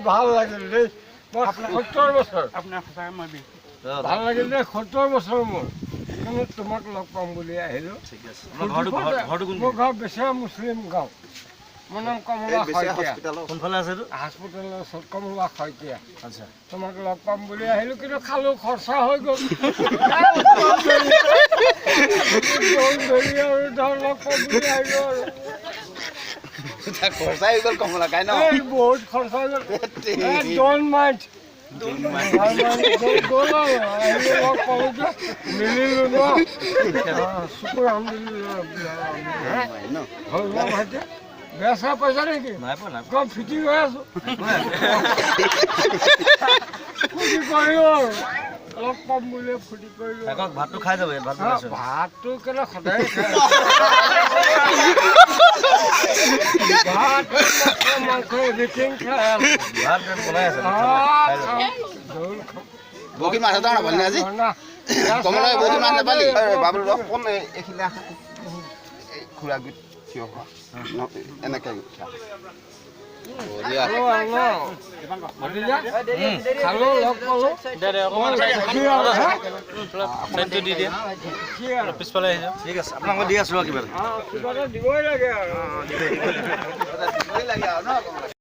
ভাল লাগিল দেই 70 বছৰ আপোনাৰ সঁচাকৈ মই বিহু ভাল লাগিল দেই 70 বছৰ মোৰ কিন্তু তোমাক লগ পাম বুলি আহিলোঁ মোৰ ঘৰ বেচেৰা মুছলিম গাঁও মোৰ নাম কমলা শইকীয়া কোনফালে আছে এইটো হস্পিটেলৰ ওচৰত কমলা শইকীয়া আচ্ছা তোমাক লগ পাম বুলি আহিলোঁ কিন্তু খালোঁ খৰচা হৈ গ'ল আৰু ধৰ লগ পাম বুলি আহিলোঁ আৰু খৰচাই হৈ গ'ল কমলা খাই ন বহুত খৰচা হৈ গ'ল ডোন্ট মাইণ্ড গ'ল আৰু আহিলোঁ লগ পালোঁ যে মিলিলোঁ ন শুকুৰ আলহামদুলিল্লাহ হ'ল ন ভাইটি বেয়া চেয়া পইচা নেকি নাই পোৱা নাই কম ফিটিং হৈ আছোঁ ফূৰ্তি কৰিলোঁ আৰু লগ পাম বুলি ফূৰ্তি কৰিলোঁ একক ভাতটো খাই যাব ভাত বনাইছো ভাতটো কেলে সদায় খাই ভাত মাংস এভৰিথিং খাই ভাত বনাই আছে বহি মাছ এটা নাপালি আজি কমলাই বহি মাছ নাপালি বাবুল ৰখ কোন এইখিনি খুৰা গোট থিয় হোৱা এনেকে খালো লগ পালো পিছফালে ঠিক আছে আপোনাক মই দি আছো কিবা কিবা এটা দিবই লাগে আৰু